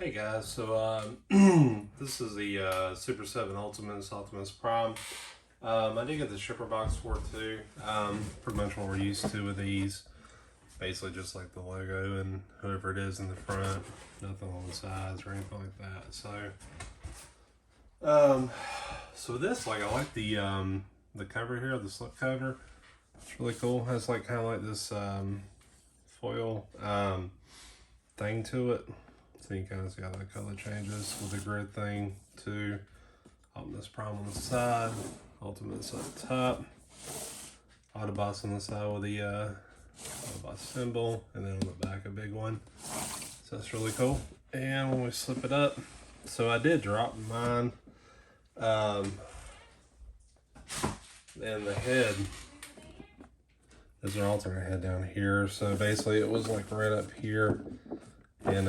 Hey guys, so this is the Super 7 Ultimus, Optimus Prime. I did get the shipper box for it too. Pretty much what we're used to with these. Basically just like the logo and whoever it is in the front. Nothing on the sides or anything like that. So with this, like I like the cover here, the slip cover. It's really cool. It has like kind of like this foil thing to it. So you kind of see how the color changes with the grid thing too. Optimus Prime on the side, Ultimus up top, Autobots on the side with the Autobot symbol, and then on the back a big one. So that's really cool. And when we slip it up, so I did drop mine, and the head is an alternate head down here. So basically it was like right up here and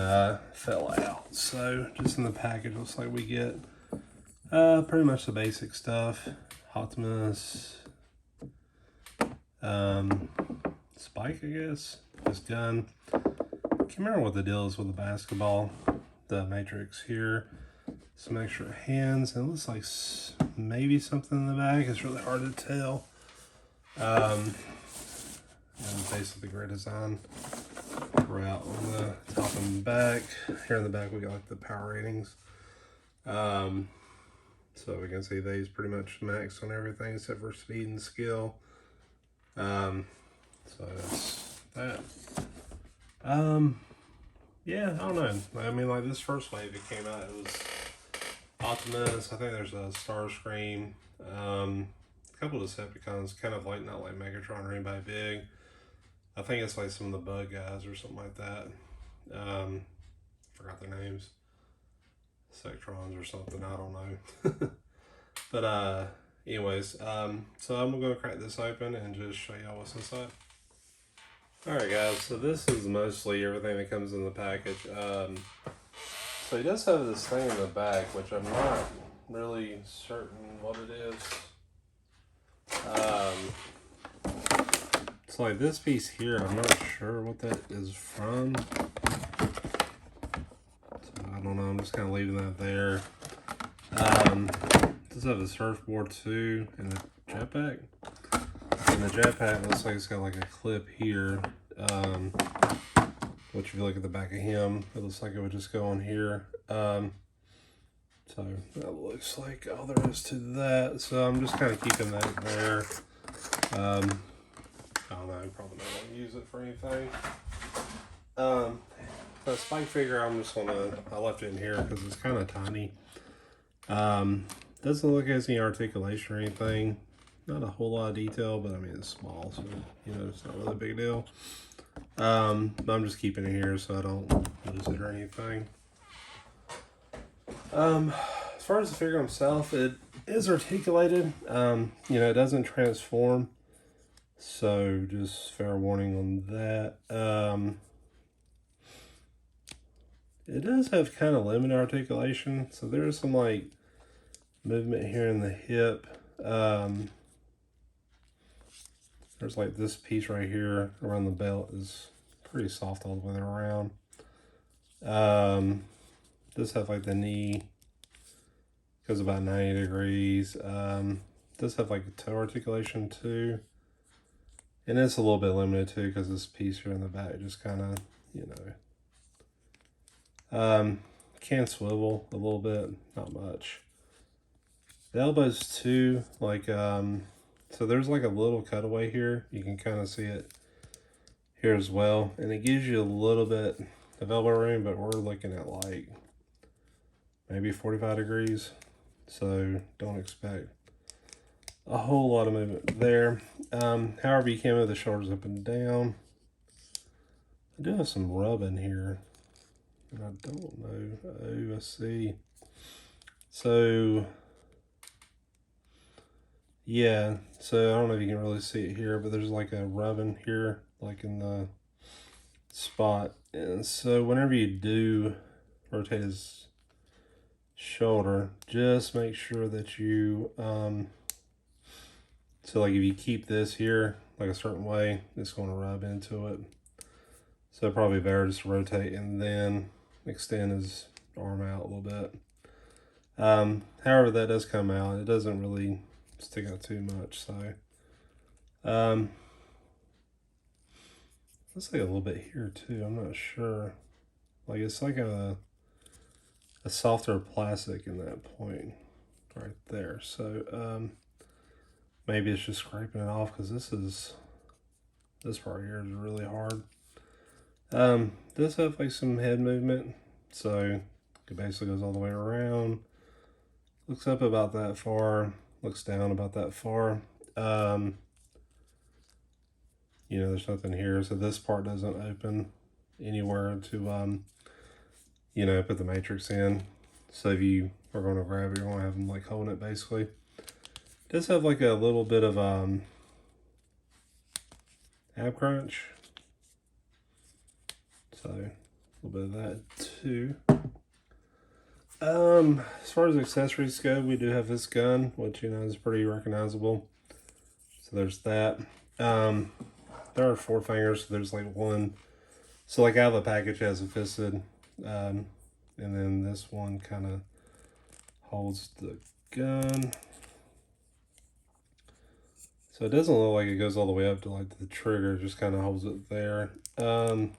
fell out. So just in the package looks like we get pretty much the basic stuff. Optimus, Spike, I guess, his gun. Can't remember what the deal is with the basketball. The matrix here, some extra hands, and it looks like maybe something in the back. It's really hard to tell. And basically the grid design throughout on the top and back. Here in the back we got like the power ratings. So we can see these pretty much max on everything except for speed and skill. So that's that. Yeah, I don't know. I mean, like this first wave it came out, it was Optimus. I think there's a Starscream. A couple of Decepticons, kind of like not like Megatron or anybody big. I think it's like some of the bug guys or something like that. Forgot their names. Sectrons or something, I don't know. But anyways, so I'm gonna crack this open and just show y'all what's inside. Alright guys, so this is mostly everything that comes in the package. So he does have this thing in the back, which I'm not really certain what it is. It's like this piece here, I'm not sure what that is from. So I don't know, I'm just kind of leaving that there. Does have a surfboard too, and a jetpack. And the jetpack looks like it's got like a clip here. Which if you look at the back of him, it looks like it would just go on here. So that looks like all there is to that. So I'm just kind of keeping that there. I don't know, probably not going to use it for anything. The Spike figure, I left it in here because it's kind of tiny. Doesn't look like it has any articulation or anything. Not a whole lot of detail, but I mean, it's small, so, you know, it's not really a big deal. But I'm just keeping it here so I don't lose it or anything. As far as the figure himself, it is articulated. You know, it doesn't transform. So just fair warning on that. It does have kind of limited articulation. So there's some like movement here in the hip. There's like this piece right here around the belt is pretty soft all the way around. Does have like the knee goes about 90 degrees. Does have like a toe articulation too. And it's a little bit limited too because this piece here in the back just kind of, you know, can swivel a little bit, not much. The elbows too, like, so there's like a little cutaway here. You can kind of see it here as well. And it gives you a little bit of elbow room, but we're looking at like maybe 45 degrees. So don't expect a whole lot of movement there. However, you can move the shoulders up and down. I do have some rub in here. And I don't know. Oh, I see. So yeah, so I don't know if you can really see it here, but there's like a rubbing here, like in the spot. And so whenever you do rotate his shoulder, just make sure that you, so like if you keep this here like a certain way, it's going to rub into it. So probably better just to rotate and then extend his arm out a little bit. However, that does come out. It doesn't really stick out too much. So, looks like a little bit here too. I'm not sure. Like it's like a softer plastic in that point right there. So, maybe it's just scraping it off because this part here is really hard. Does have like some head movement, so it basically goes all the way around. Looks up about that far, looks down about that far. You know, there's nothing here, so this part doesn't open anywhere to you know, put the matrix in. So if you are going to grab it, you're going to have them like holding it basically. It does have like a little bit of ab crunch. So a little bit of that too. As far as accessories go, we do have this gun, which you know is pretty recognizable. So there's that. There are 4 fingers, so there's like one. So like out of the package has a fisted, and then this one kind of holds the gun. So it doesn't look like it goes all the way up to like the trigger, it just kind of holds it there. So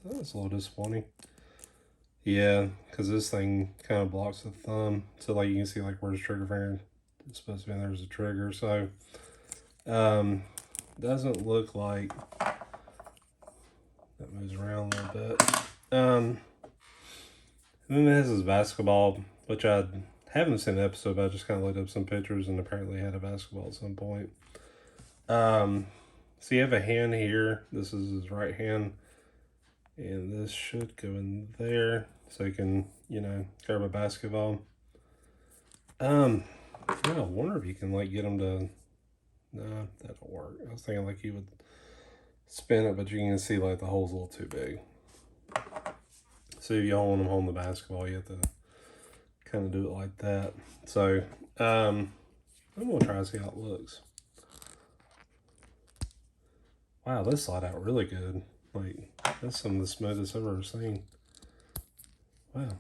that's a little disappointing. Yeah, because this thing kind of blocks the thumb. So like you can see like where's the trigger finger is supposed to be, and there's a trigger. So doesn't look like that moves around a little bit. And then it has this basketball, which I haven't seen an episode, but I just kind of looked up some pictures and apparently had a basketball at some point. So you have a hand here. This is his right hand. And this should go in there so you can, you know, grab a basketball. Yeah, I wonder if you can like get them to, no, that don't work. I was thinking like you would spin it, but you can see like the hole's a little too big. So if you don't want them holding the basketball, you have to kind of do it like that. So I'm gonna try to see how it looks. Wow, this slide out really good. Like, that's some of the smoothest I've ever seen. Wow.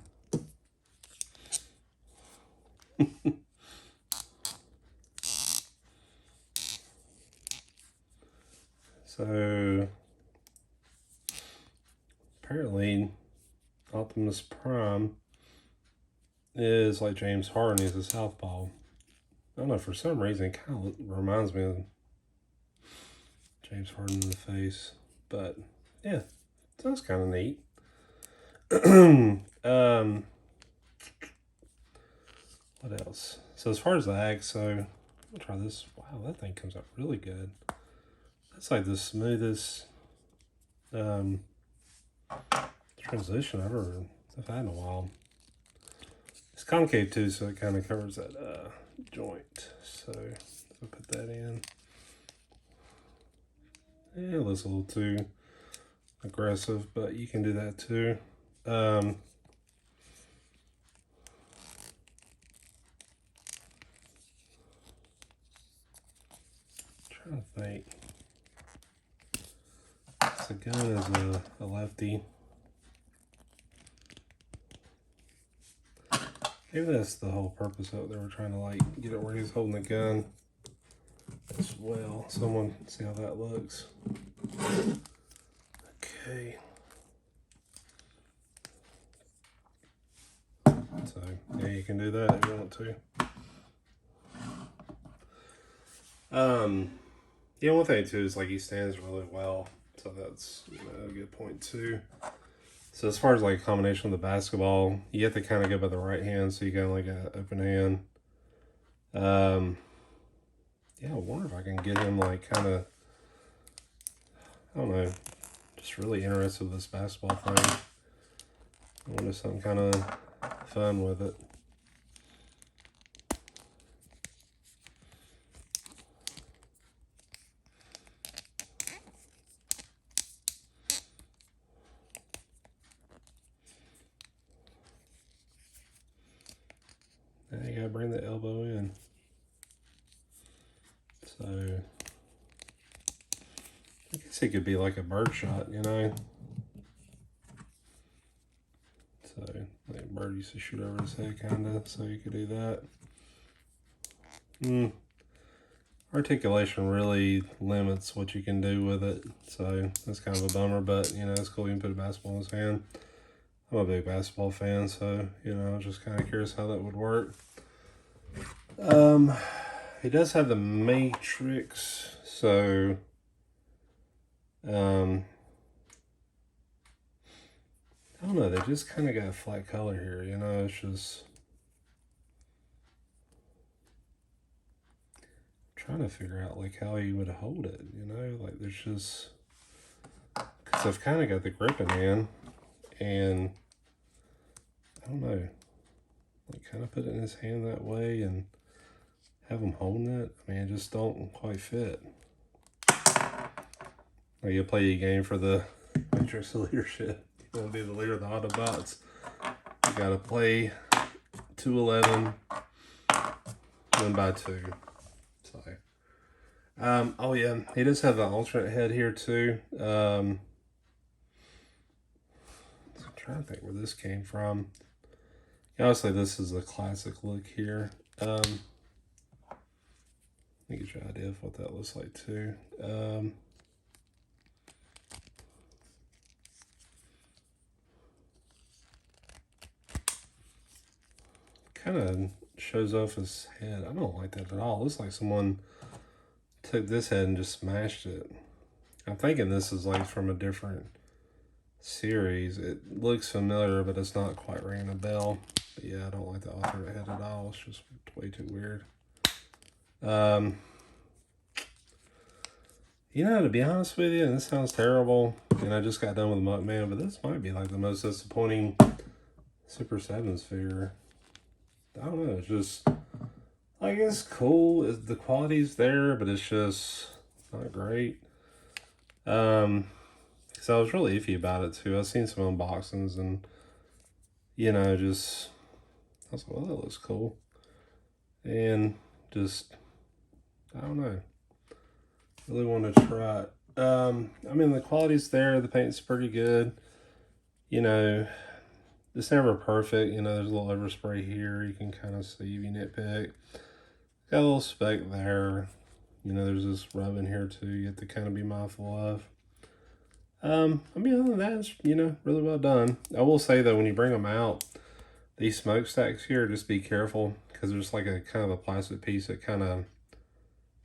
So, apparently, Optimus Prime is like James Harden. He's a southpaw. I don't know, for some reason, it kind of reminds me of James Harden in the face. But, yeah, so that's kind of neat. What else? So as far as the axe, so I'll try this. Wow, that thing comes out really good. That's like the smoothest transition I've had in a while. It's concave too, so it kind of covers that joint. So I'll put that in. Yeah, it looks a little too aggressive, but you can do that too. Trying to think. The gun is a lefty. Maybe that's the whole purpose of it. They were trying to like get it where he's holding the gun as well. Someone see how that looks. Okay. So yeah, you can do that if you want to. Yeah, one thing too is like he stands really well, so that's, you know, a good point too. So as far as like combination with the basketball, you have to kind of go by the right hand, so you got like an open hand. Yeah, I wonder if I can get him like kind of, I don't know, just really interested with this basketball thing. I want to do something kind of fun with it. Now you gotta bring the elbow in. So I guess it could be like a bird shot, you know. So like bird used to shoot over his head kinda, so you could do that. Articulation really limits what you can do with it, so that's kind of a bummer, but you know, it's cool you can put a basketball in his hand. I'm a big basketball fan, so you know, I was just kind of curious how that would work. He does have the Matrix, so I don't know, they just kind of got a flat color here, you know, it's just trying to figure out like how you would hold it, you know, like there's just, because I've kind of got the grip in hand, and I don't know, like kind of put it in his hand that way and have him holding it. I mean, it just don't quite fit. Like you play a game for the Matrix of Leadership. You want to be the leader of the Autobots. You gotta play 211, win by 2. So, oh yeah, he does have the alternate head here too. I'm trying to think where this came from. Obviously, this is a classic look here. Let me get you an idea of what that looks like too. Kind of shows off his head. I don't like that at all. It looks like someone took this head and just smashed it. I'm thinking this is like from a different series. It looks familiar, but it's not quite ringing a bell. But yeah, I don't like the alternate head at all. It's just way too weird. You know, to be honest with you, and this sounds terrible, and I just got done with the Muckman, but this might be like the most disappointing Super 7s figure. I don't know, it's just, like, it's cool, the quality's there, but it's just not great. So I was really iffy about it too. I've seen some unboxings and, you know, just, I was like, well, that looks cool. And just, I don't know, really want to try it. I mean, the quality's there, the paint's pretty good, you know. It's never perfect, you know, there's a little overspray here, you can kind of see if you nitpick. Got a little speck there, you know, there's this rub in here too, you have to kind of be mindful of. I mean, other than that, it's, you know, really well done. I will say though, when you bring them out, these smokestacks here, just be careful, because there's like a kind of a plastic piece that kind of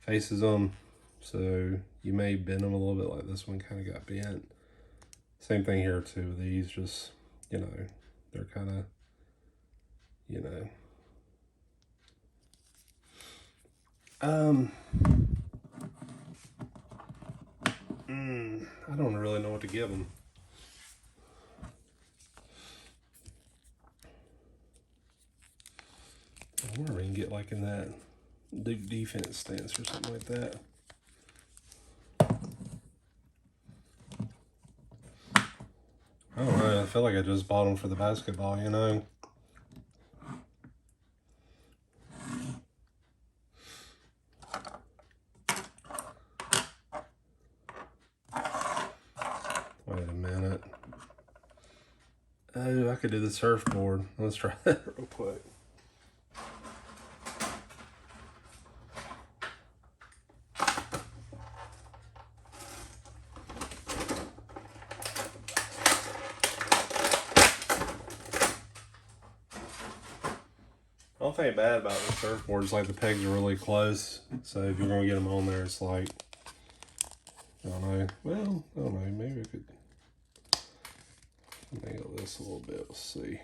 faces them, so you may bend them a little bit, like this one kind of got bent. Same thing here too, these just, you know, they're kind of, you know, I don't really know what to give them. I wonder if we can get like in that Duke defense stance or something like that. I don't know, I feel like I just bought them for the basketball, you know. Wait a minute. Oh, I could do the surfboard. Let's try that real quick. One thing bad about the surfboard is like the pegs are really close. So if you're gonna get them on there, it's like, I don't know. Well, I don't know. Maybe I could angle this a little bit. Let's see.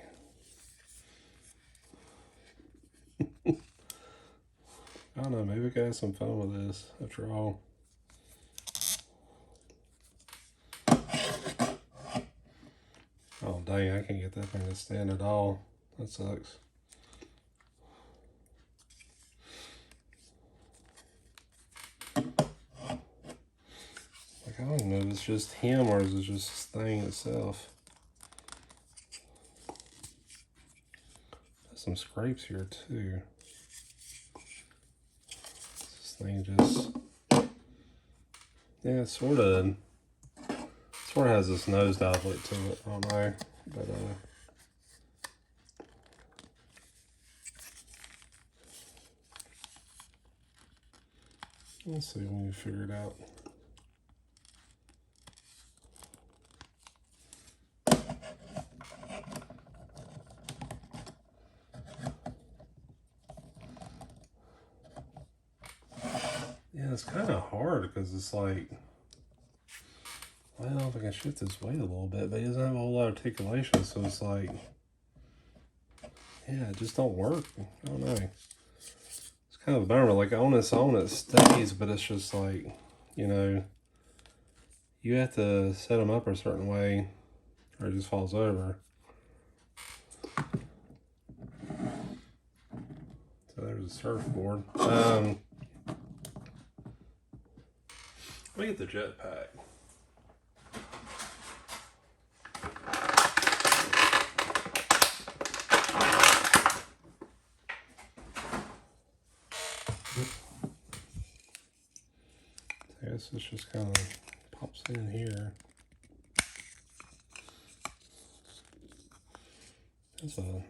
I don't know. Maybe we could have some fun with this after all. Oh dang! I can't get that thing to stand at all. That sucks. Like, I don't know if it's just him or is it just this thing itself. There's some scrapes here too. This thing just, yeah, it sort of has this nose dive look to it. I don't know, but Let's see when you figure it out. Yeah, it's kind of hard because it's like, well, if I can shift his weight a little bit, but he doesn't have a whole lot of articulation, so it's like, yeah, it just don't work. I don't know. It's kind of a bummer. Like on its own, it stays, but it's just like, you know, you have to set them up a certain way, or it just falls over. So there's a surfboard. Let me get the jetpack. I guess this just kind of pops in here. That's a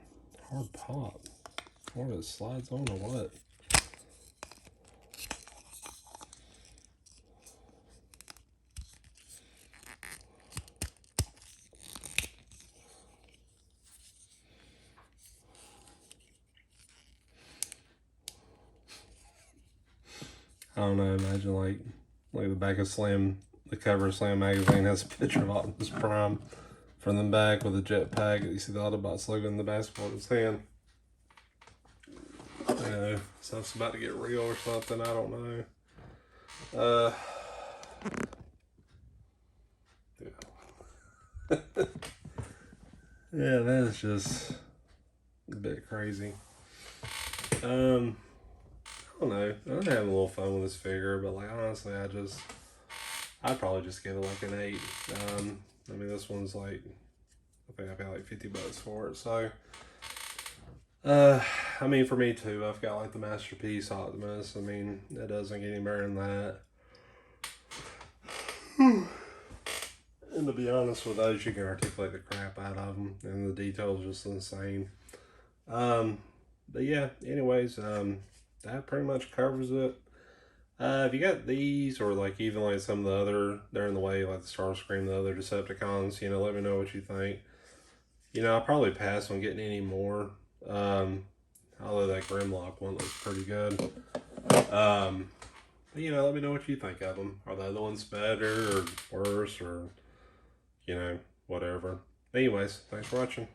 hard pop. I wonder if it slides on or what. I don't know, imagine like the back of Slam, the cover of Slam magazine has a picture of Optimus Prime from the back with a jetpack. You see the Autobots logo in the basketball in his hand. You know, stuff's about to get real or something, I don't know. Yeah. Yeah, that is just a bit crazy. I don't know. I'm having a little fun with this figure, but like honestly, I'd probably just give it like an 8. I mean, this one's like, I think I paid like $50 for it. So, I mean, for me too, I've got like the Masterpiece Optimus. I mean, it doesn't get any better than that. And to be honest with those, you can articulate the crap out of them, and the details are just insane. But yeah, anyways, that pretty much covers it. If you got these, or like even like some of the other, they're in the way, like the Starscream, the other Decepticons, you know, let me know what you think. You know, I'll probably pass on getting any more. Although that Grimlock one looks pretty good. But you know, let me know what you think of them. Are the other ones better or worse, or you know, whatever. Anyways, thanks for watching.